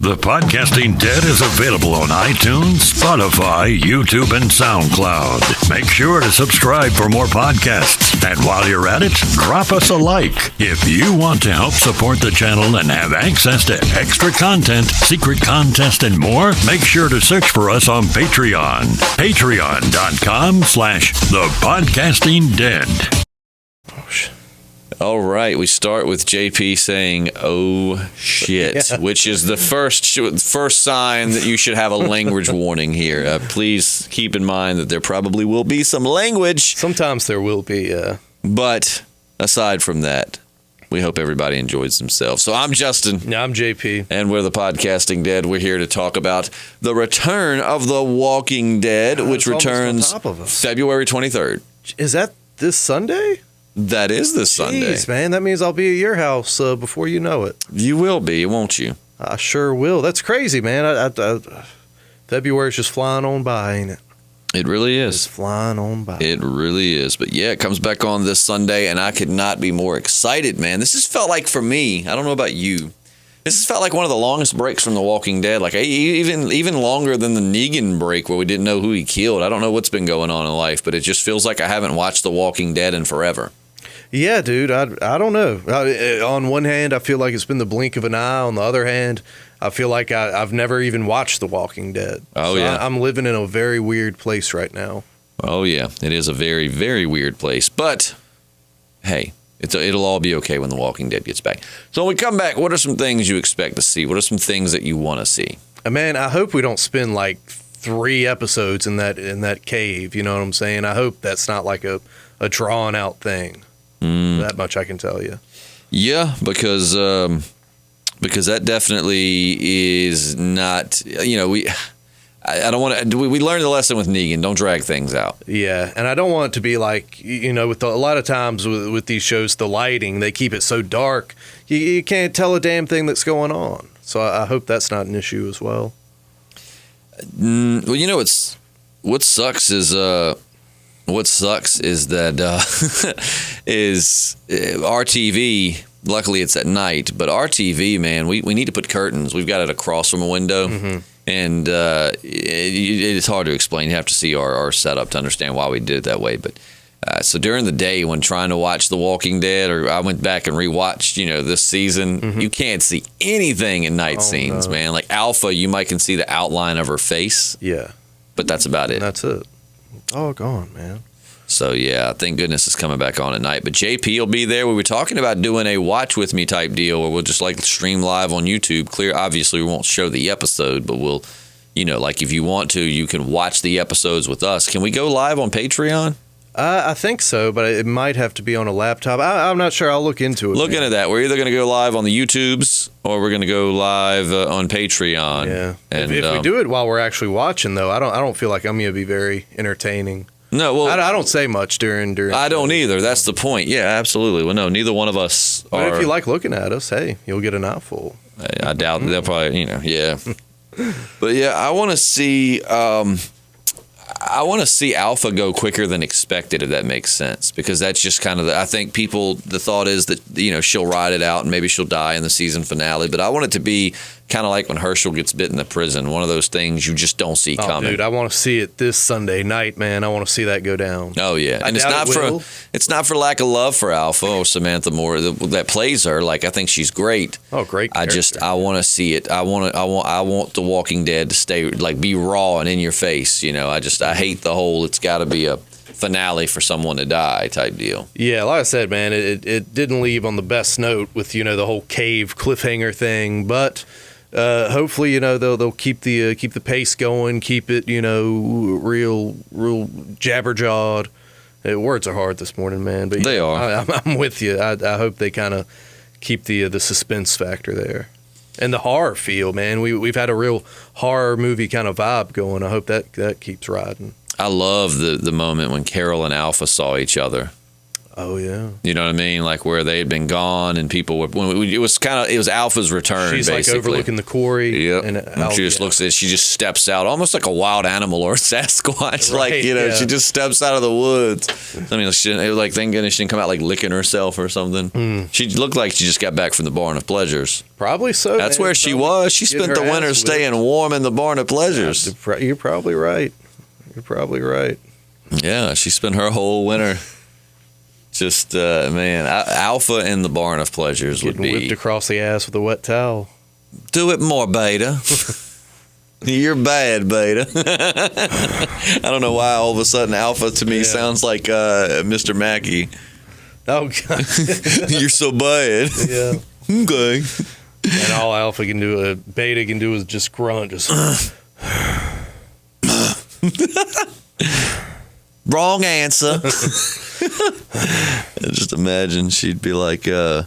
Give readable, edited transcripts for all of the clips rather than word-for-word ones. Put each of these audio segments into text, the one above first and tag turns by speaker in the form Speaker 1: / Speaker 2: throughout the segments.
Speaker 1: The Podcasting Dead is available on iTunes, Spotify, YouTube, and SoundCloud. Make sure to subscribe for more podcasts. And while you're at it, drop us a like. If you want to help support the channel and have access to extra content, secret contests, and more, make sure to search for us on Patreon. Patreon.com/thepodcastingdead.
Speaker 2: All right, we start with JP saying, "Oh shit," which is the first sign that you should have a language warning here. Please keep in mind that there probably will be some language.
Speaker 3: Sometimes there will be.
Speaker 2: But aside from that, we hope everybody enjoys themselves. So I'm Justin.
Speaker 3: Yeah, I'm JP.
Speaker 2: And we're the Podcasting Dead. We're here to talk about the return of The Walking Dead, which returns February 23rd.
Speaker 3: Is that this Sunday?
Speaker 2: That is this Sunday.
Speaker 3: Jeez, man, that means I'll be at your house before you know it.
Speaker 2: You will be, won't you?
Speaker 3: I sure will. That's crazy, man. February's just flying on by, ain't it?
Speaker 2: It really is.
Speaker 3: It's flying on by.
Speaker 2: It really is. But yeah, it comes back on this Sunday, and I could not be more excited, man. This has felt like, for me, I don't know about you, this has felt like one of the longest breaks from The Walking Dead. Like even longer than the Negan break where we didn't know who he killed. I don't know what's been going on in life, but it just feels like I haven't watched The Walking Dead in forever.
Speaker 3: Yeah, dude, I don't know. On one hand, I feel like it's been the blink of an eye. On the other hand, I feel like I've never even watched The Walking Dead.
Speaker 2: Oh, so yeah.
Speaker 3: I'm living in a very weird place right now.
Speaker 2: Oh, yeah. It is a very, very weird place. But, hey, it'll all be okay when The Walking Dead gets back. So when we come back, what are some things you expect to see? What are some things that you want to see?
Speaker 3: Man, I hope we don't spend like 3 episodes in that cave. You know what I'm saying? I hope that's not like a drawn out thing. That much I can tell you. Yeah,
Speaker 2: because that definitely is not. You know, I don't want to. We learned the lesson with Negan. Don't drag things out.
Speaker 3: Yeah, and I don't want it to be like, you know, a lot of times with these shows, the lighting, they keep it so dark, you can't tell a damn thing that's going on. So I hope that's not an issue as well.
Speaker 2: Well, you know, what sucks is that is RTV. Luckily, it's at night, but RTV, man, we need to put curtains. We've got it across from a window, and it's hard to explain. You have to see our setup to understand why we did it that way. But so during the day, when trying to watch The Walking Dead, or I went back and rewatched, you know, this season, you can't see anything in night scenes, man. Like Alpha, you might can see the outline of her face.
Speaker 3: Yeah,
Speaker 2: but that's about it.
Speaker 3: That's it. Oh, gone, man.
Speaker 2: So, yeah, thank goodness it's coming back on at night. But JP will be there. We were talking about doing a watch with me type deal where we'll just like stream live on YouTube. Obviously, we won't show the episode, but we'll, you know, like if you want to, you can watch the episodes with us. Can we go live on Patreon?
Speaker 3: I think so, but it might have to be on a laptop. I'm not sure. I'll look into it.
Speaker 2: Look into that. We're either going to go live on the YouTubes or we're going to go live on Patreon.
Speaker 3: Yeah. And if we do it while we're actually watching, though, I don't feel like I'm going to be very entertaining.
Speaker 2: No, well,
Speaker 3: I don't say much during.
Speaker 2: I don't either. That's the point. Yeah, absolutely. Well, no, neither one of us are.
Speaker 3: But if you like looking at us, hey, you'll get an eyeful.
Speaker 2: I doubt they'll probably, you know, yeah. But yeah, I want to see. I want to see Alpha go quicker than expected, if that makes sense, because that's just kind of I think the thought is that, you know, she'll ride it out and maybe she'll die in the season finale. But I want it to be kind of like when Herschel gets bit in the prison, one of those things you just don't see coming.
Speaker 3: Dude, I want to see it this Sunday night, man. I want to see that go down.
Speaker 2: Oh yeah, and it's not for lack of love for Alpha or Samantha Moore that plays her. Like, I think she's great.
Speaker 3: Oh, great character.
Speaker 2: I want to see it. I want The Walking Dead to stay, like, be raw and in your face. You know, I hate the whole it's got to be a finale for someone to die type deal.
Speaker 3: Yeah, like I said, man, it didn't leave on the best note with, you know, the whole cave cliffhanger thing, but hopefully, you know, they'll keep the pace going, keep it, you know, real jabber-jawed. Words are hard this morning, man, but
Speaker 2: they are.
Speaker 3: I'm with you. I hope they kind of keep the suspense factor there. And the horror feel, man. We've had a real horror movie kind of vibe going. I hope that keeps riding.
Speaker 2: I love the moment when Carol and Alpha saw each other.
Speaker 3: Oh yeah.
Speaker 2: You know what I mean? Like where they had been gone and people were. It was Alpha's return.
Speaker 3: She's
Speaker 2: basically.
Speaker 3: like overlooking the quarry.
Speaker 2: Yep.
Speaker 3: And
Speaker 2: she just looks at. She just steps out, almost like a wild animal or a Sasquatch.
Speaker 3: Right,
Speaker 2: She just steps out of the woods. I mean, it was like thank goodness she didn't come out like licking herself or something. She looked like she just got back from the Barn of Pleasures.
Speaker 3: Probably so.
Speaker 2: That's where she was. She spent the winter staying warm in the Barn of Pleasures.
Speaker 3: You're probably right.
Speaker 2: Yeah, she spent her whole winter. Just man, Alpha in the Barn of Pleasures would be
Speaker 3: whipped across the ass with a wet towel.
Speaker 2: Do it more, Beta. You're bad, Beta. I don't know why all of a sudden Alpha to me sounds like Mr. Mackey.
Speaker 3: Oh God,
Speaker 2: you're so bad.
Speaker 3: Yeah.
Speaker 2: Okay.
Speaker 3: And all Alpha can do, Beta can do is just grunt, just.
Speaker 2: Wrong answer. Just imagine she'd be like, God,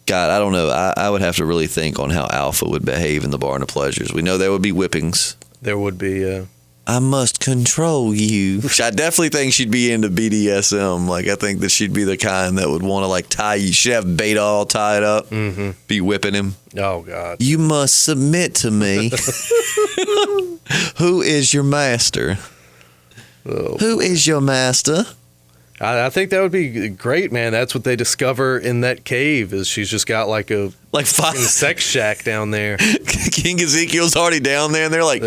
Speaker 2: I don't know. I would have to really think on how Alpha would behave in the Barn of Pleasures. We know there would be whippings.
Speaker 3: There would be.
Speaker 2: I must control you. I definitely think she'd be into BDSM. Like, I think that she'd be the kind that would want to, like, tie you. She'd have Beta all tied up, be whipping him.
Speaker 3: Oh, God.
Speaker 2: You must submit to me. Who is your master?
Speaker 3: Oh.
Speaker 2: Who is your master?
Speaker 3: I think that would be great, man. That's what they discover in that cave. Is she's just got like a sex shack down there.
Speaker 2: King Ezekiel's already down there, and they're like,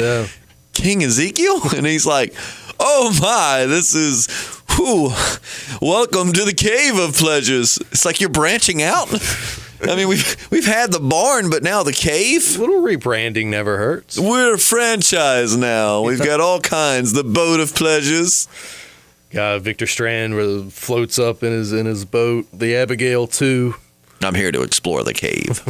Speaker 2: King Ezekiel, and he's like, oh my, this is welcome to the Cave of Pleasures. It's like you're branching out. I mean, we've had the barn, but now the cave.
Speaker 3: A little rebranding never hurts.
Speaker 2: We're a franchise now. We've got all kinds. The Boat of Pleasures.
Speaker 3: Victor Strand floats up in his boat. The Abigail too.
Speaker 2: I'm here to explore the cave,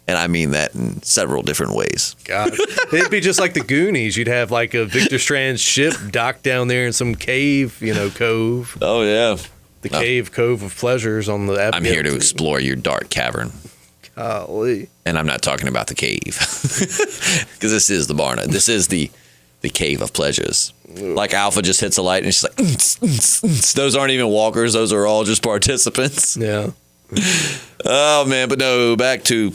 Speaker 2: and I mean that in several different ways.
Speaker 3: God, it'd be just like the Goonies. You'd have like a Victor Strand's ship docked down there in some cave, cove.
Speaker 2: Oh yeah.
Speaker 3: The Cove of Pleasures on the Abigail.
Speaker 2: I'm here to explore your dark cavern.
Speaker 3: Golly.
Speaker 2: And I'm not talking about the cave. Because this is the barn. This is the Cave of Pleasures. Like Alpha just hits a light and she's like, those aren't even walkers. Those are all just participants.
Speaker 3: Yeah.
Speaker 2: Oh, man. But no, back to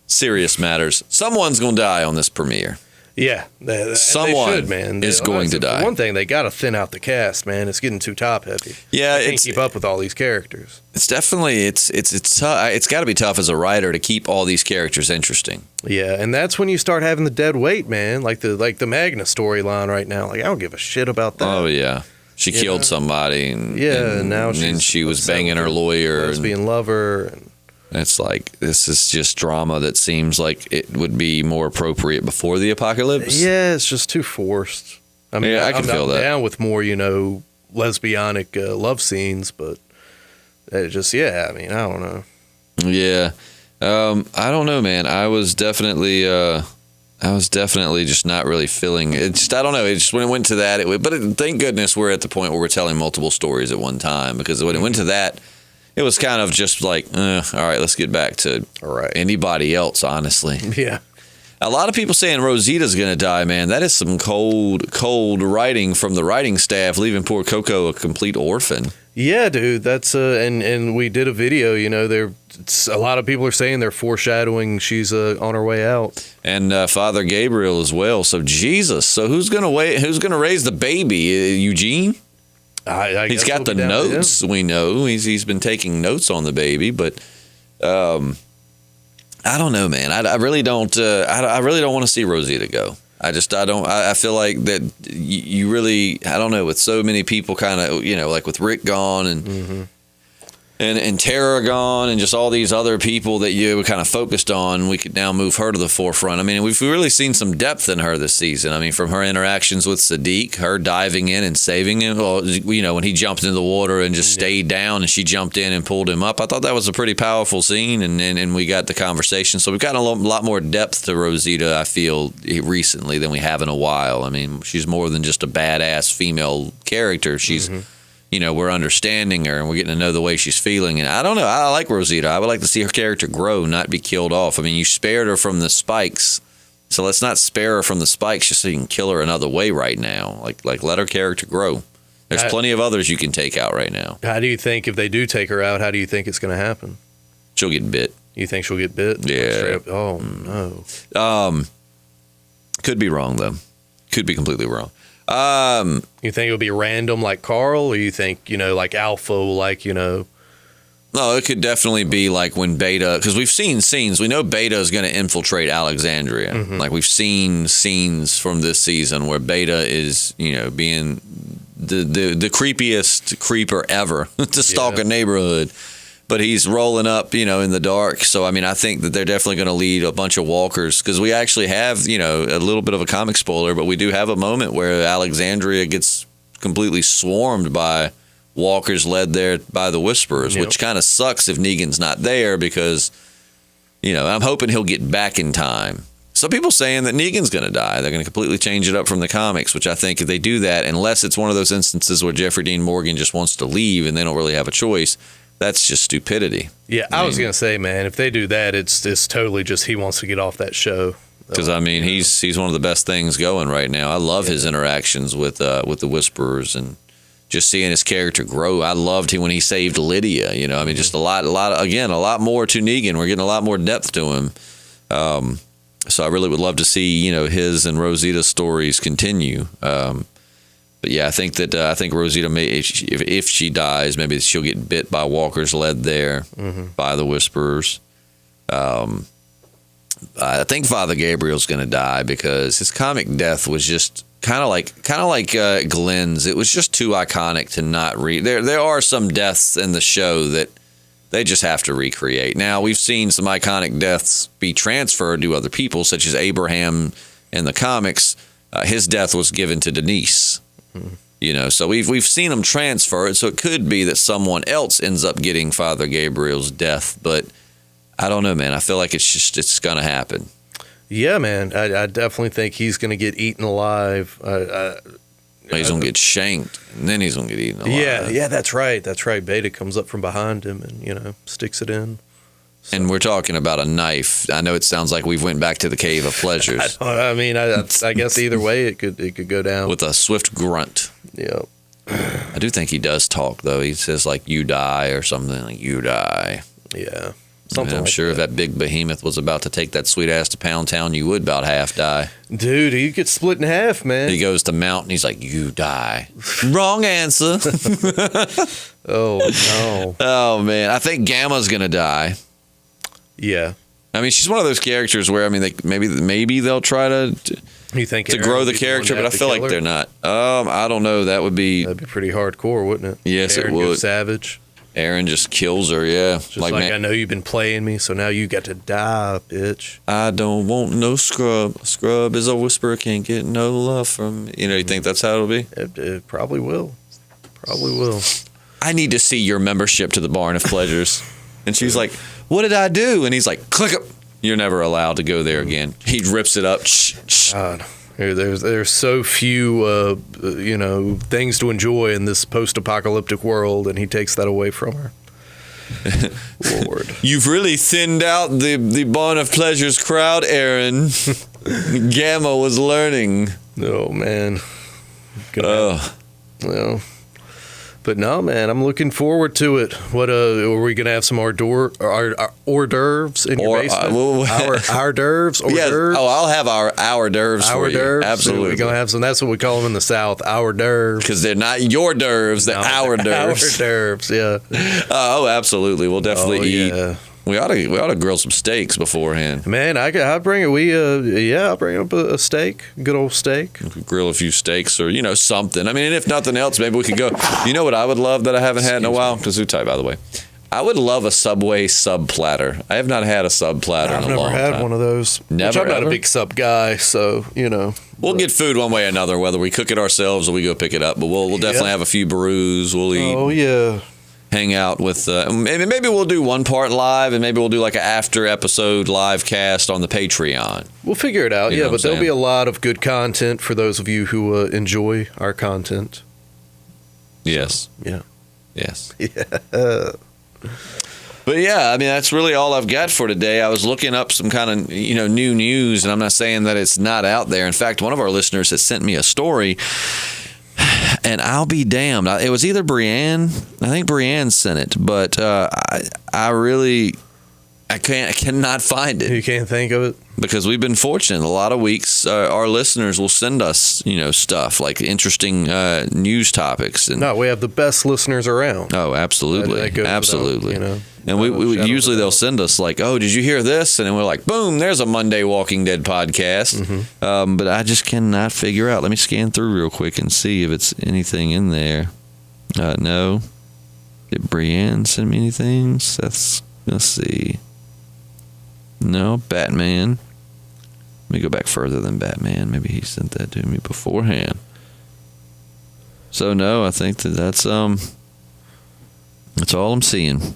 Speaker 2: serious matters. Someone's going to die on this premiere.
Speaker 3: Yeah,
Speaker 2: someone
Speaker 3: they should, man.
Speaker 2: is going to die.
Speaker 3: For one thing, they got to thin out the cast, man. It's getting too top heavy.
Speaker 2: Yeah,
Speaker 3: I can't keep up with all these characters.
Speaker 2: It's definitely it's tough. It's got to be tough as a writer to keep all these characters interesting.
Speaker 3: Yeah, and that's when you start having the dead weight, man. Like the Magna storyline right now. Like I don't give a shit about that.
Speaker 2: Oh yeah, she killed somebody, and
Speaker 3: now
Speaker 2: she was banging her lawyer,
Speaker 3: lesbian lover. And
Speaker 2: it's like, this is just drama that seems like it would be more appropriate before the apocalypse.
Speaker 3: Yeah, it's just too forced. I mean,
Speaker 2: I can feel that.
Speaker 3: I'm down with more, lesbianic love scenes, but it just, I mean, I don't know. Yeah.
Speaker 2: I don't know, man. I was definitely just not really feeling it. Just, I don't know. It just, when it went to that, thank goodness we're at the point where we're telling multiple stories at one time, because when it went to that, it was kind of just like, all right, let's get back to anybody else, honestly.
Speaker 3: Yeah.
Speaker 2: A lot of people saying Rosita's going to die, man. That is some cold writing from the writing staff, leaving poor Coco a complete orphan.
Speaker 3: Yeah, dude. That's and we did a video. A lot of people are saying they're foreshadowing she's on her way out. And
Speaker 2: Father Gabriel as well. So Jesus. So who's going to raise the baby? Eugene? He's got the notes. We know he's been taking notes on the baby, but I don't know, man. I really don't. I really don't want to see Rosita go. I feel like that you really. I don't know. With so many people, kind of, like with Rick gone and Tara gone, and just all these other people that you were kind of focused on, we could now move her to the forefront. I mean, we've really seen some depth in her this season. I mean, from her interactions with Sadiq, her diving in and saving him. Well, when he jumped into the water and just stayed down, and she jumped in and pulled him up. I thought that was a pretty powerful scene, and we got the conversation. So we've got a lot more depth to Rosita, I feel, recently than we have in a while. I mean, she's more than just a badass female character. She's we're understanding her, and we're getting to know the way she's feeling. And I don't know. I like Rosita. I would like to see her character grow, not be killed off. I mean, you spared her from the spikes, so let's not spare her from the spikes just so you can kill her another way right now. Like let her character grow. There's plenty of others you can take out right now.
Speaker 3: How do you think, if they do take her out, how do you think it's going to happen?
Speaker 2: She'll get bit.
Speaker 3: You think she'll get bit?
Speaker 2: Yeah.
Speaker 3: Oh, no.
Speaker 2: Could be wrong, though. Could be completely wrong.
Speaker 3: You think it'll be random like Carl, or you think, like Alpha, like,
Speaker 2: No, it could definitely be like when Beta, because we've seen scenes. We know Beta is going to infiltrate Alexandria. Like we've seen scenes from this season where Beta is, being the creepiest creeper ever to stalk a neighborhood. But he's rolling up, in the dark. So, I think that they're definitely going to lead a bunch of walkers, because we actually have, a little bit of a comic spoiler, but we do have a moment where Alexandria gets completely swarmed by walkers led there by the Whisperers, which kind of sucks if Negan's not there, because, I'm hoping he'll get back in time. Some people saying that Negan's going to die. They're going to completely change it up from the comics, which I think if they do that, unless it's one of those instances where Jeffrey Dean Morgan just wants to leave and they don't really have a choice, that's just stupidity.
Speaker 3: Yeah, I was going to say, man, if they do that, it's totally just he wants to get off that show.
Speaker 2: Because, he's one of the best things going right now. I love his interactions with the Whisperers and just seeing his character grow. I loved him when he saved Lydia. Just a lot more to Negan. We're getting a lot more depth to him. So I really would love to see, his and Rosita's stories continue. But yeah, I think Rosita may, if she dies, maybe she'll get bit by walkers led there by the Whisperers. I think Father Gabriel's going to die because his comic death was just kind of like Glenn's. It was just too iconic to not read. There are some deaths in the show that they just have to recreate. Now, we've seen some iconic deaths be transferred to other people, such as Abraham in the comics. His death was given to Denise. So we've seen them transfer it, so it could be that someone else ends up getting Father Gabriel's death, but I don't know, man. I feel like it's going to happen.
Speaker 3: Yeah, man. I definitely think he's going to get eaten alive.
Speaker 2: He's going to get shanked, and then he's going to get eaten alive.
Speaker 3: Yeah, that's right. Beta comes up from behind him and, sticks it in. So.
Speaker 2: And we're talking about a knife. I know it sounds like we've went back to the Cave of Pleasures.
Speaker 3: I guess either way it could go down.
Speaker 2: With a swift grunt.
Speaker 3: Yeah.
Speaker 2: I do think he does talk, though. He says, like, you die or something, like, you die.
Speaker 3: Yeah.
Speaker 2: I'm sure if that big behemoth was about to take that sweet ass to Pound Town, you would about half die.
Speaker 3: Dude, you get split in half, man.
Speaker 2: He goes to Mount and he's like, you die. Wrong answer.
Speaker 3: Oh, no.
Speaker 2: Oh, man. I think Gamma's going to die.
Speaker 3: Yeah.
Speaker 2: She's one of those characters where, maybe they'll try to
Speaker 3: you think
Speaker 2: to grow the character, but I feel like they're not. I don't know. That'd be
Speaker 3: pretty hardcore, wouldn't it?
Speaker 2: Yes,
Speaker 3: Aaron
Speaker 2: it would.
Speaker 3: Goes savage.
Speaker 2: Aaron just kills her, yeah.
Speaker 3: Just like I know you've been playing me, so now you got to die, bitch.
Speaker 2: I don't want no scrub. Scrub is a whisperer, can't get no love from... You think that's how it'll be?
Speaker 3: It probably will. Probably will.
Speaker 2: I need to see your membership to the Barn of Pleasures. And she's like, what did I do? And he's like, click it. You're never allowed to go there again. He rips it up.
Speaker 3: God. There's so few, things to enjoy in this post-apocalyptic world, and he takes that away from her. Lord.
Speaker 2: You've really thinned out the Barn of Pleasures crowd, Aaron. Gamma was learning.
Speaker 3: Oh, man. Well, but no, man, I'm looking forward to it. What are we gonna have some hors d'oeuvres in your basement? Hors d'oeuvres.
Speaker 2: Yes. Oh, I'll have our d'oeuvres for you. Absolutely.
Speaker 3: We're gonna have some. That's what we call them in the South. Hors d'oeuvres.
Speaker 2: Because they're not your d'oeuvres. They're our d'oeuvres.
Speaker 3: Hors d'oeuvres. Yeah.
Speaker 2: Oh, absolutely. We'll definitely eat.
Speaker 3: Yeah.
Speaker 2: We ought to grill some steaks beforehand.
Speaker 3: Man, I'll bring it. I'll bring up a steak, good old steak.
Speaker 2: We could grill a few steaks or something. If nothing else, maybe we could go. You know what I would love that I haven't had in a while? Gesundheit, by the way. I would love a Subway sub platter. I have not had a sub platter in a long time.
Speaker 3: I've never had one of those.
Speaker 2: Never.
Speaker 3: I'm not a big sub guy, so
Speaker 2: We'll get food one way or another, whether we cook it ourselves or we go pick it up. But we'll definitely have a few brews. We'll eat.
Speaker 3: Oh yeah.
Speaker 2: Hang out with maybe we'll do one part live and maybe we'll do like an after episode live cast on the Patreon.
Speaker 3: We'll figure it out. But there'll be a lot of good content for those of you who enjoy our content.
Speaker 2: Yes.
Speaker 3: Yeah.
Speaker 2: Yes.
Speaker 3: Yeah.
Speaker 2: But yeah, that's really all I've got for today. I was looking up some kind of new news, and I'm not saying that it's not out there. In fact, one of our listeners has sent me a story. and I'll be damned. It was either Brienne. I think Brienne sent it, but I cannot find it.
Speaker 3: You can't think of it?
Speaker 2: Because we've been fortunate. A lot of weeks, our listeners will send us, stuff like interesting news topics. And,
Speaker 3: no, we have the best listeners around.
Speaker 2: Oh, absolutely, absolutely.
Speaker 3: Without,
Speaker 2: and we usually they'll send us like, oh, did you hear this? And then we're like, boom, there's a Monday Walking Dead podcast. Mm-hmm. But I just cannot figure out. Let me scan through real quick and see if it's anything in there. No. Did Brienne send me anything? Let's see. No, Batman. Let me go back further than Batman. Maybe he sent that to me beforehand. So no, I think that's all I'm seeing.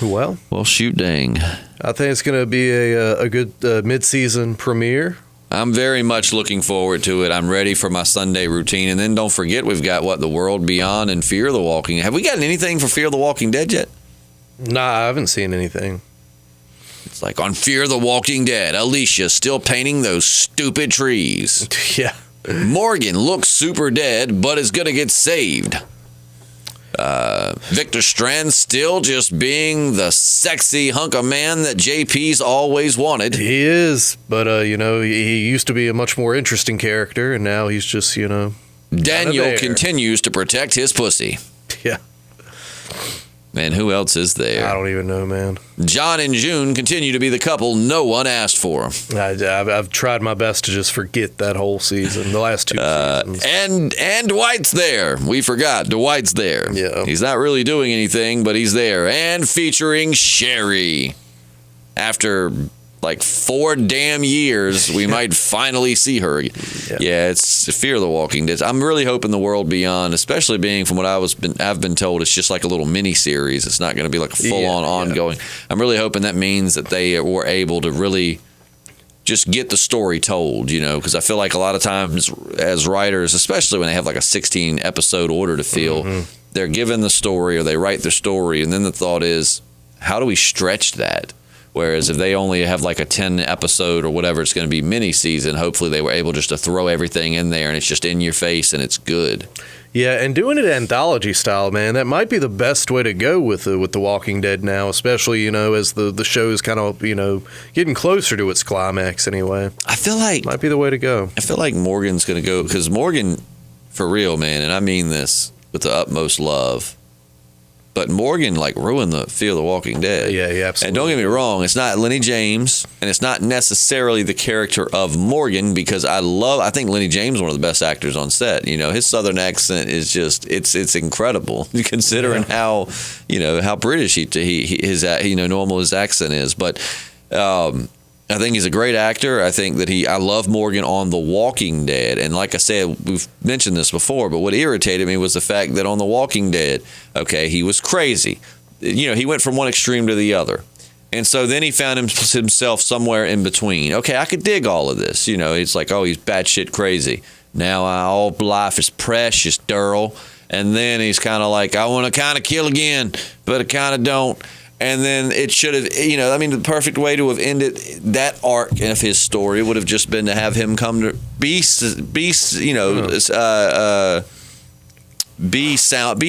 Speaker 3: Well,
Speaker 2: shoot, dang.
Speaker 3: I think it's going to be a good mid-season premiere.
Speaker 2: I'm very much looking forward to it. I'm ready for my Sunday routine. And then don't forget, we've got The World Beyond and Fear the Walking. Have we gotten anything for Fear the Walking Dead yet?
Speaker 3: Nah, I haven't seen anything.
Speaker 2: It's like on Fear the Walking Dead, Alicia still painting those stupid trees.
Speaker 3: Yeah.
Speaker 2: Morgan looks super dead, but is going to get saved. Victor Strand still just being the sexy hunk of man that JP's always wanted.
Speaker 3: He is, but, he used to be a much more interesting character, and now he's just,
Speaker 2: Daniel continues to protect his pussy.
Speaker 3: Yeah.
Speaker 2: Man, who else is there?
Speaker 3: I don't even know, man. John
Speaker 2: and June continue to be the couple no one asked for.
Speaker 3: I've tried my best to just forget that whole season, the last two seasons.
Speaker 2: And Dwight's there. We forgot. Dwight's there.
Speaker 3: Yeah.
Speaker 2: He's not really doing anything, but he's there. And featuring Sherry. After like 4 damn years, we might finally see her. Yeah, it's Fear the Walking Dead. I'm really hoping The World Beyond, especially being from what I've been told, it's just like a little mini series. It's not going to be like a full on ongoing. I'm really hoping that means that they were able to really just get the story told, because I feel like a lot of times as writers, especially when they have like a 16 episode order to fill, they're given the story or they write their story, and then the thought is, how do we stretch that? Whereas if they only have like a 10 episode or whatever it's going to be mini season, hopefully they were able just to throw everything in there and it's just in your face and it's good.
Speaker 3: Yeah, and doing it anthology style, man, that might be the best way to go with The Walking Dead now, especially, as the show is kind of, getting closer to its climax anyway.
Speaker 2: I feel like...
Speaker 3: Might be the way to go.
Speaker 2: I feel like Morgan's going to go, because Morgan, for real, man, and I mean this with the utmost love, but Morgan ruined the Fear the Walking Dead.
Speaker 3: Yeah, absolutely.
Speaker 2: And don't get me wrong, it's not Lenny James, and it's not necessarily the character of Morgan, because I think Lenny James is one of the best actors on set. His Southern accent is just it's incredible considering how British normal his accent is. But I think he's a great actor. I think that I love Morgan on The Walking Dead. And like I said, we've mentioned this before, but what irritated me was the fact that on The Walking Dead, okay, he was crazy. He went from one extreme to the other. And so then he found himself somewhere in between. Okay, I could dig all of this. It's like, oh, he's batshit crazy. Now all life is precious, Durrell. And then he's kind of like, I want to kind of kill again, but I kind of don't. And then it should have, the perfect way to have ended that arc of his story would have just been to have him come to be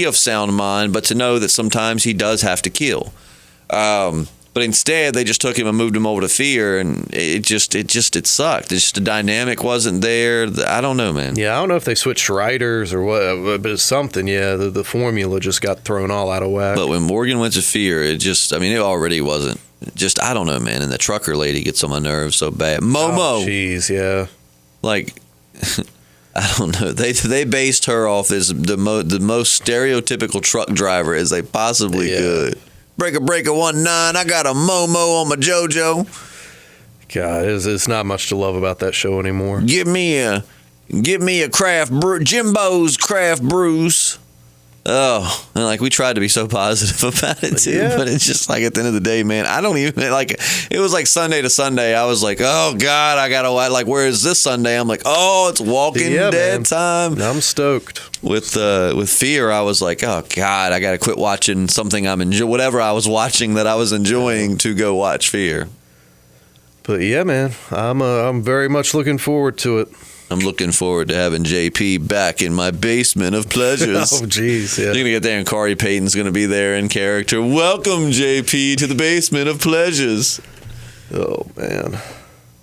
Speaker 2: of sound mind, but to know that sometimes he does have to kill. But instead, they just took him and moved him over to Fear, and it sucked. It's just the dynamic wasn't there. I don't know, man.
Speaker 3: Yeah, I don't know if they switched writers or what, but it's something. Yeah, the formula just got thrown all out of whack.
Speaker 2: But when Morgan went to Fear, it already wasn't. Just, I don't know, man. And the trucker lady gets on my nerves so bad. Momo.
Speaker 3: Oh, jeez, yeah.
Speaker 2: Like, I don't know. They based her off as the most stereotypical truck driver as they possibly could. Breaker 19, I got a Momo on my JoJo.
Speaker 3: God, it's not much to love about that show anymore.
Speaker 2: Give me a Jimbo's craft brews. Oh, and we tried to be so positive about it too, but it's just like at the end of the day, man, I don't even it was like Sunday to Sunday. I was like, oh God, I gotta where is this Sunday? I'm like, oh, it's Walking Dead time.
Speaker 3: I'm stoked.
Speaker 2: With Fear, I was like, oh God, I gotta quit watching something I'm enjoying, whatever I was watching that I was enjoying, to go watch Fear.
Speaker 3: But yeah, man, I'm very much looking forward to it.
Speaker 2: I'm looking forward to having JP back in my basement of pleasures.
Speaker 3: Oh, jeez. Yeah.
Speaker 2: You're going to get there, and Corey Payton's going to be there in character. Welcome, JP, to the basement of pleasures.
Speaker 3: Oh, man.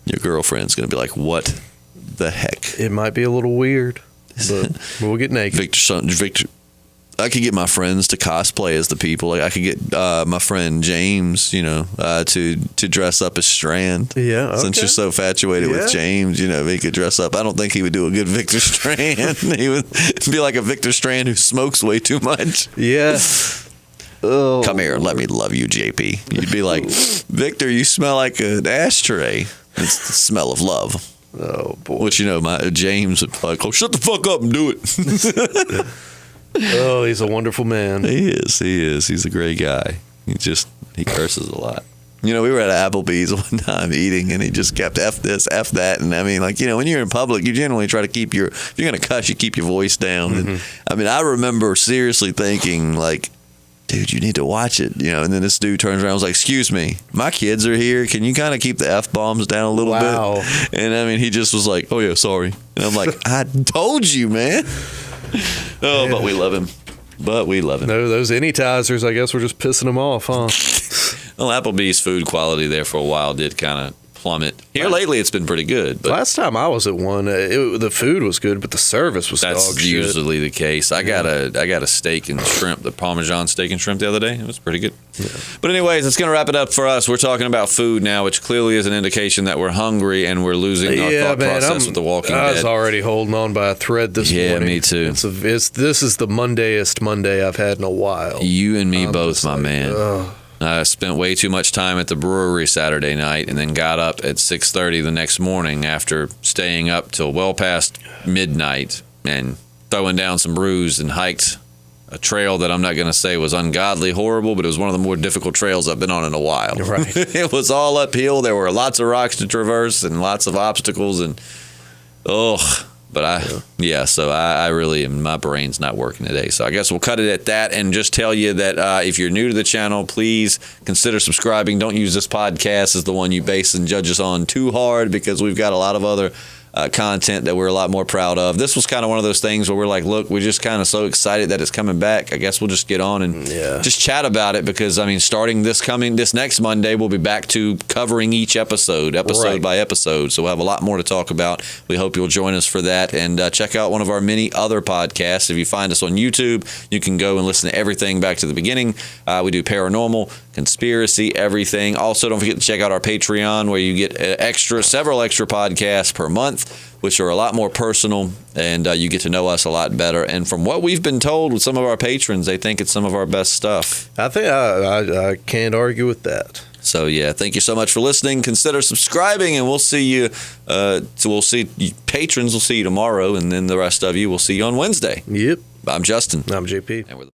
Speaker 2: Your girlfriend's going to be like, what the heck?
Speaker 3: It might be a little weird, but we'll get naked.
Speaker 2: Victor, I could get my friends to cosplay as the people. Like I could get my friend James, to dress up as Strand.
Speaker 3: Yeah, okay.
Speaker 2: Since you're so infatuated with James, he could dress up. I don't think he would do a good Victor Strand. He would be like a Victor Strand who smokes way too much.
Speaker 3: Yeah. Oh.
Speaker 2: Come here, let me love you, JP. You'd be like, Victor, you smell like an ashtray. It's the smell of love.
Speaker 3: Oh boy.
Speaker 2: Which my James would be like, oh, shut the fuck up and do it.
Speaker 3: Oh, he's a wonderful man.
Speaker 2: He is. He's a great guy. He curses a lot. We were at Applebee's one time eating, and he just kept F this, F that. And I mean, when you're in public, you generally try to keep if you're going to cuss, you keep your voice down.
Speaker 3: Mm-hmm.
Speaker 2: And I mean, I remember seriously thinking, dude, you need to watch it, and then this dude turns around and was like, excuse me, my kids are here. Can you kind of keep the F-bombs down a little bit? And I mean, he just was like, oh yeah, sorry. And I'm like, I told you, man. Oh, yeah. But we love him.
Speaker 3: No, those anytizers, I guess we're just pissing them off, huh?
Speaker 2: Well, Applebee's food quality there for a while did kind of plummet. Here lately, it's been pretty good. But
Speaker 3: last time I was at one, the food was good, but the service was dog shit.
Speaker 2: That's usually the case. I got a steak and shrimp, the Parmesan steak and shrimp the other day. It was pretty good. Yeah. But anyways, it's going to wrap it up for us. We're talking about food now, which clearly is an indication that we're hungry and we're losing our thought process with The Walking Dead.
Speaker 3: I was already holding on by a thread this morning.
Speaker 2: Yeah, me too.
Speaker 3: This is the Mondayest Monday I've had in a while.
Speaker 2: You and me both, my man. I spent way too much time at the brewery Saturday night and then got up at 6:30 the next morning after staying up till well past midnight and throwing down some brews and hiked a trail that I'm not going to say was ungodly horrible, but it was one of the more difficult trails I've been on in a while.
Speaker 3: Right.
Speaker 2: It was all uphill. There were lots of rocks to traverse and lots of obstacles and so I really am, my brain's not working today. So I guess we'll cut it at that and just tell you that if you're new to the channel, please consider subscribing. Don't use this podcast as the one you base and judge us on too hard, because we've got a lot of other content that we're a lot more proud of. This was kind of one of those things where we're like, look, we're just kind of so excited that it's coming back. I guess we'll just get on and just chat about it, because I mean, starting this next Monday, we'll be back to covering each episode by episode. So we'll have a lot more to talk about. We hope you'll join us for that, and check out one of our many other podcasts. If you find us on YouTube, you can go and listen to everything back to the beginning. We do paranormal, conspiracy, everything. Also, don't forget to check out our Patreon, where you get several extra podcasts per month, which are a lot more personal, and you get to know us a lot better. And from what we've been told with some of our patrons, they think it's some of our best stuff.
Speaker 3: I think I can't argue with that.
Speaker 2: So yeah, thank you so much for listening. Consider subscribing, and we'll see you. Patrons will see you tomorrow, and then the rest of you will see you on Wednesday.
Speaker 3: Yep.
Speaker 2: I'm Justin.
Speaker 3: I'm JP.
Speaker 2: And we're